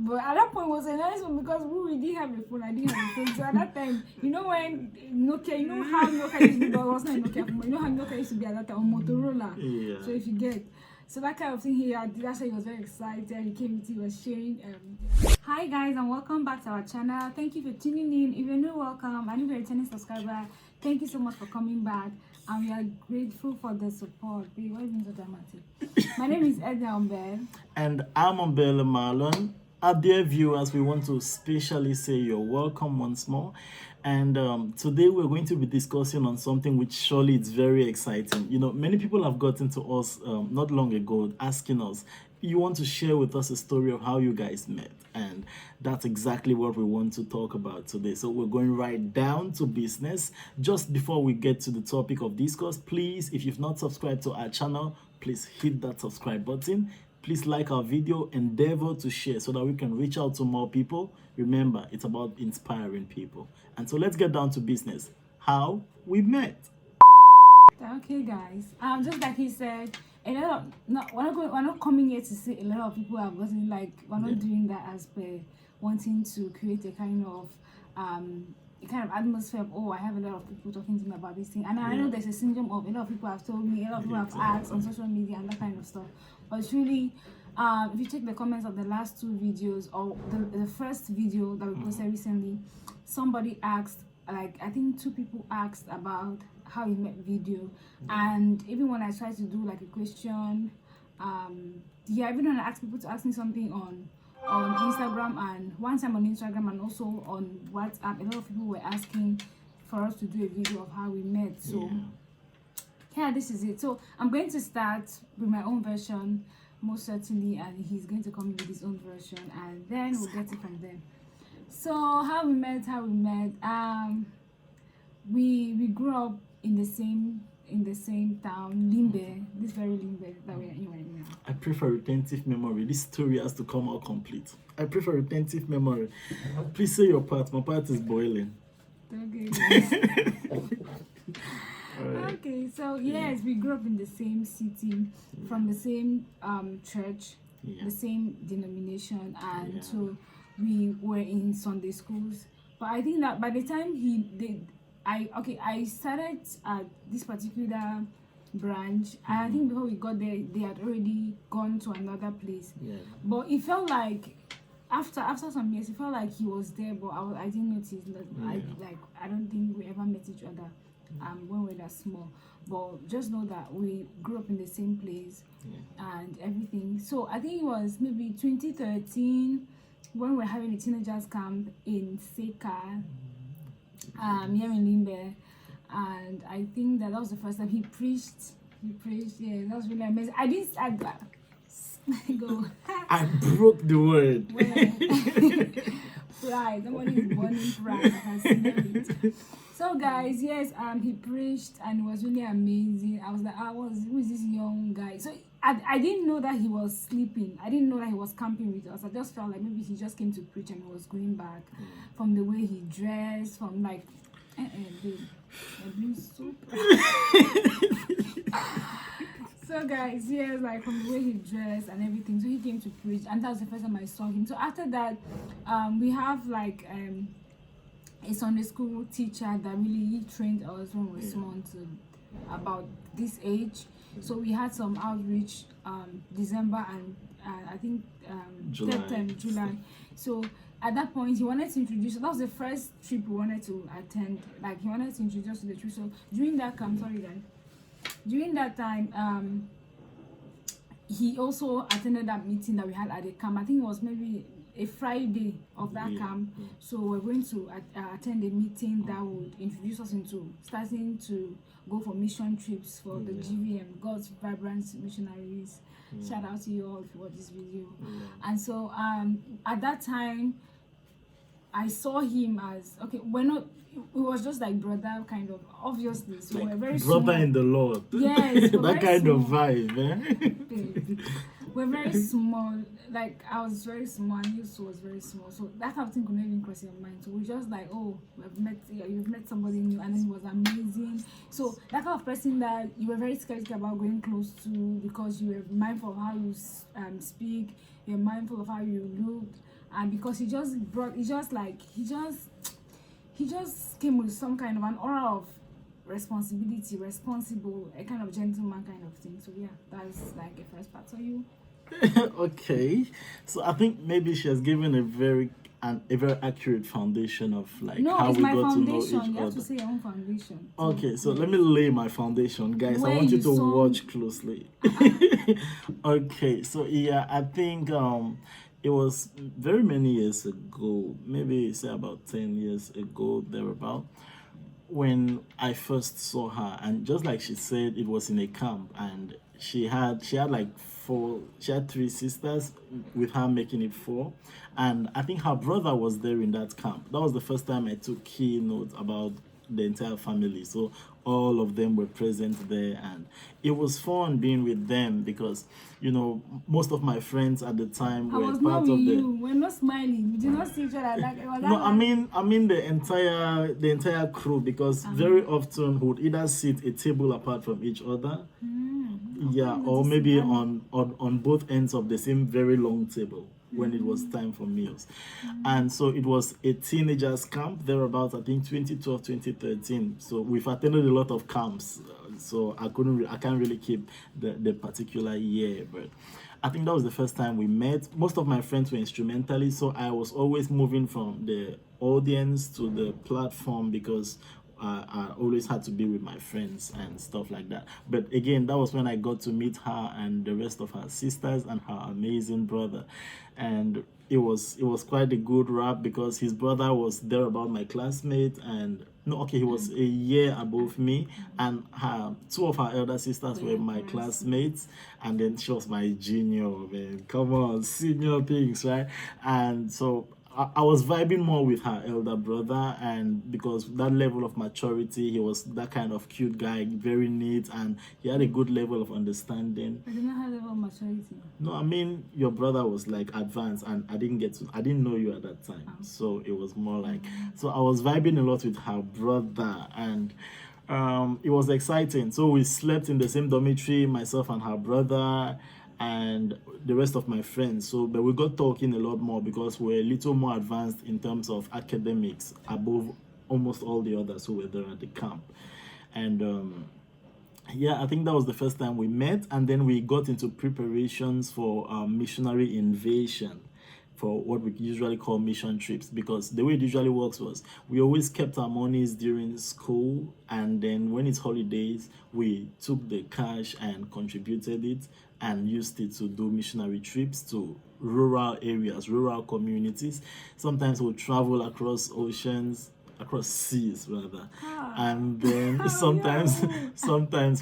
But at that point it was a nice one because we didn't have a phone. I didn't have a phone. So at that time, you know when Nokia, you know how Nokia used to be, but it was not a Nokia phone. You know how Nokia used to be at that time on Motorola. Yeah. So if you get, so that kind of thing he had, that's why he was very excited. He came with, he was sharing. Hi guys, and welcome back to our channel. Thank you for tuning in. If you're new, welcome, and if you're a returning subscriber, thank you so much for coming back. And we are grateful for the support. Why even so dramatic? My name is Edna Umbe. And I'm Umbele Marlon. Our dear viewers, we want to specially say you're welcome once more. And today we're going to be discussing on something which surely is very exciting. You know, many people have gotten to us not long ago asking us, you want to share with us a story of how you guys met, and that's exactly what we want to talk about today. So we're going right down to business. Just before we get to the topic of discourse, please, if you've not subscribed to our channel, please hit that subscribe button. Please like our video, endeavor to share so that we can reach out to more people. Remember, it's about inspiring people. And so let's get down to business. How we met. Okay, guys. Just like he said, a lot of we're not coming here to say a lot of people have gotten, like, we're not doing that as per wanting to create a kind of atmosphere of, oh, I have a lot of people talking to me about this thing, and I know there's a syndrome of a lot of people have told me, a lot of people have asked on social media and that kind of stuff. But it's really, if you check the comments of the last two videos or the first video that we posted recently, somebody asked, like, I think two people asked about how he met video, and even when I tried to do like a question, even when I asked people to ask me something on Instagram, and one time on Instagram and also on WhatsApp, a lot of people were asking for us to do a video of how we met. So yeah, this is it. So I'm going to start with my own version, most certainly, and he's going to come with his own version, and then we'll get it from there. So how we met, we grew up in the same town, Limbe, this very Limbe that we are in right now. I prefer retentive memory. This story has to come out complete. I prefer retentive memory. Please say your part. My part is boiling. Okay. Okay, so yes, we grew up in the same city, from the same church, the same denomination, and so we were in Sunday schools. But I think that by the time I started at this particular branch, and I think before we got there, they had already gone to another place. But it felt like after some years, it felt like he was there, but I didn't notice. I don't think we ever met each other when we were that small. But just know that we grew up in the same place and everything. So I think it was maybe 2013 when we were having a teenagers camp in Seka, here in Limbe, and I think that was the first time he preached. Yeah, that was really amazing. I broke the word. Pride. Somebody is born in pride. I can smell it. So guys, yes, he preached and it was really amazing. I was like, who is this young guy? So I didn't know that he was sleeping. I didn't know that he was camping with us. I just felt like maybe he just came to preach and he was going back. From the way he dressed, from like, babe, you're being so So guys, yes, like from the way he dressed and everything. So he came to preach, and that was the first time I saw him. So after that, we have like a Sunday school teacher that really trained us when we were small to about this age. So we had some outreach December and I think July. So at that point, he wanted to introduce. That was the first trip we wanted to attend. Like, he wanted to introduce us to the trip. So during that camp, during that time, he also attended that meeting that we had at the camp. I think it was maybe a Friday of that camp. So we're going to attend a meeting that would introduce us into starting to go for mission trips for the GVM, God's Vibrant Missionaries. Shout out to you all if you watch this video. And so at that time, I saw him as, it was just like brother kind of, obviously. So like we're very brother small. in the Lord. Yes. That kind of vibe, eh? We're very small. Like, I was very small and you was very small. So that kind of thing could not even cross your mind. So we're just like, oh, you've met somebody new, and then it was amazing. So that kind of person that you were very skeptical about going close to because you were mindful of how you speak, you're mindful of how you look, and because he just came with some kind of an aura of responsibility, responsible, a kind of gentleman kind of thing. So yeah, that's like the first part. So you, Okay, so I think maybe she has given a very accurate foundation of like no, how it's we my got to know foundation. each You have to other. say your own foundation. Okay, so yes. let me lay my foundation, guys. I Where want you you to saw- watch closely. Okay, so yeah, I think it was very many years ago, maybe say about 10 years ago, thereabout, when I first saw her, and just like she said, it was in a camp, and she had like she had three sisters, with her making it four, and I think her brother was there in that camp. That was the first time I took keynote about the entire family. So all of them were present there, and it was fun being with them because most of my friends at the time I were was not part with of the you. We're not smiling. We did not see each other. Like it was no, that I mean the entire crew, because very often we would either sit a table apart from each other, yeah, or maybe on both ends of the same very long table when it was time for meals. And so it was a teenagers camp thereabouts, I think 2012, 2013. So we've attended a lot of camps, so I can't really keep the particular year, but I think that was the first time we met. Most of my friends were instrumentalists, so I was always moving from the audience to the platform because I always had to be with my friends and stuff like that. But again, that was when I got to meet her and the rest of her sisters and her amazing brother, and it was quite a good rap because his brother was there about my classmate, and no, okay, he was a year above me, and two of her elder sisters were my classmates, and then she was my junior. Man, come on, senior things, right? And so I was vibing more with her elder brother, and because that level of maturity, he was that kind of cute guy, very neat, and he had a good level of understanding. I did not have level of maturity. No, I mean your brother was like advanced, and I didn't know you at that time, so it was more like, so I was vibing a lot with her brother, and it was exciting. So we slept in the same dormitory, myself and her brother, and the rest of my friends. So, but we got talking a lot more because we're a little more advanced in terms of academics above almost all the others who were there at the camp, and yeah, I think that was the first time we met, and then we got into preparations for missionary invasion, for what we usually call mission trips, because the way it usually works was we always kept our monies during school, and then when it's holidays we took the cash and contributed it and used it to do missionary trips to rural areas, rural communities. Sometimes we'll travel across seas rather, and then sometimes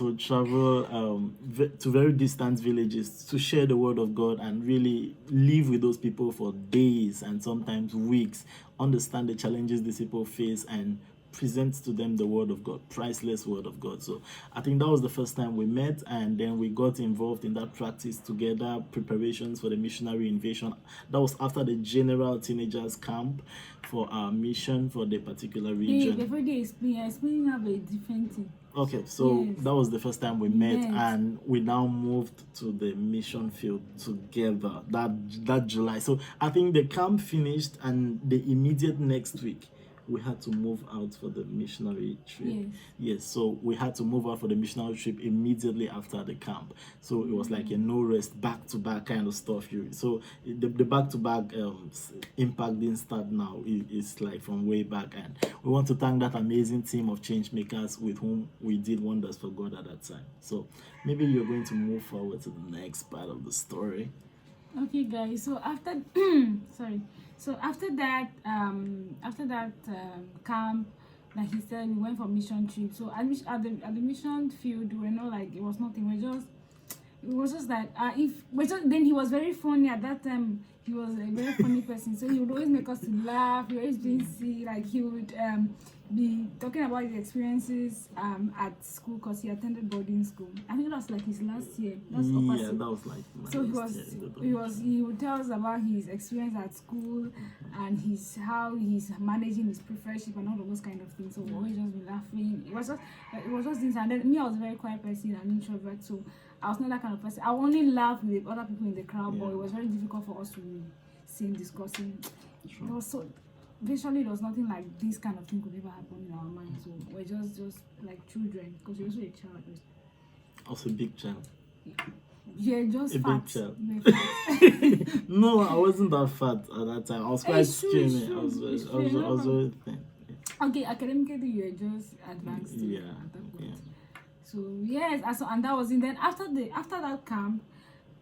we'll travel to very distant villages to share the word of God and really live with those people for days and sometimes weeks, understand the challenges these people face, and present to them the word of God, priceless word of God. So I think that was the first time we met, and then we got involved in that practice together, preparations for the missionary invasion. That was after the general teenagers camp for our mission for the particular region. Before they explain have a different thing. Okay, so Yes. that was the first time we met, Yes. and we now moved to the mission field together that July. So I think the camp finished, and the immediate next week we had to move out for the missionary trip. Yes, so we had to move out for the missionary trip immediately after the camp. So it was like a no rest, back to back kind of stuff. So the back to back impact didn't start now. It's like from way back, and we want to thank that amazing team of change makers with whom we did wonders for God at that time. So maybe you're going to move forward to the next part of the story. Okay, guys. So after sorry. So after that camp, like he said, we went for mission trip. So at the mission field, we're not like, it was nothing. It was just that then he was very funny at that time. He was a very funny person, so he would always make us to laugh. He always been see, like he would be talking about his experiences at school, because he attended boarding school. I think that was like his last year. That was like so he would tell us about his experience at school and how he's managing his prefership and all of those kind of things. So we always just be laughing. It was just this, and then me, I was a very quiet person and introvert, so I was not that kind of person. I only laughed with other people in the crowd, but it was very difficult for us to chatting, discussing. Sure. It was so visually, there was nothing like this kind of thing could ever happen in our minds. So we're just like children, because you're also a child. Also a big child. You're just A fat. big child. You're fat. No, I wasn't that fat at that time. I was quite It's true, it's skinny. true, I was it's I was true. I was very thin. Okay, academically you're just advanced. Yeah, At that point. yeah. So yes, and that was it. Then after that camp,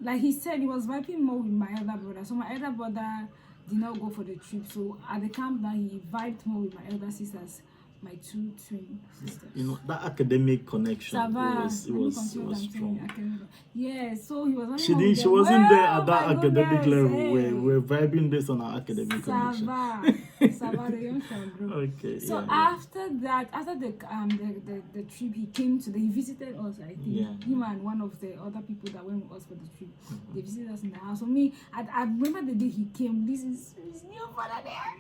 like he said, he was vibing more with my elder brother. So my elder brother did not go for the trip. So at the camp now, he vibed more with my elder sisters, my two twin sisters. You know, that academic connection Sava, was strong. Yeah, so he was. She wasn't there at that my academic goodness, level. hey. We're vibing based on our academic connection. Sava, the young child, bro. Okay. So yeah, after the trip, he visited us. I think Yeah. him and one of the other people that went with us for the trip, they visited us in the house. So me, I remember the day he came. This is his new father there.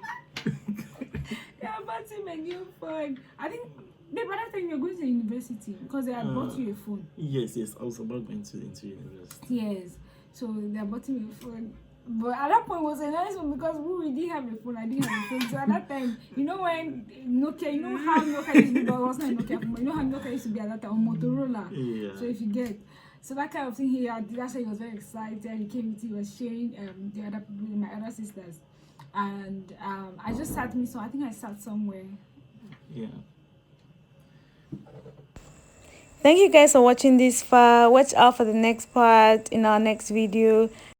Yeah, bought him a new phone. I think they by that time you're going to university because they had bought you a phone. Yes. I was about going into university. Yes, so they bought him a phone. But at that point it was a nice one because we didn't have a phone. I didn't have a phone. So at that time, you know when Nokia, you know how Nokia used to be, but it was not a Nokia phone. You know how Nokia used to be at that time on Motorola. Yeah. So if you get, so that kind of thing he had. That's why he was very excited. He came with, he was sharing the other people, my other sisters, and I just sat me. So I think I sat somewhere. Yeah. Thank you guys for watching this far. Watch out for the next part in our next video.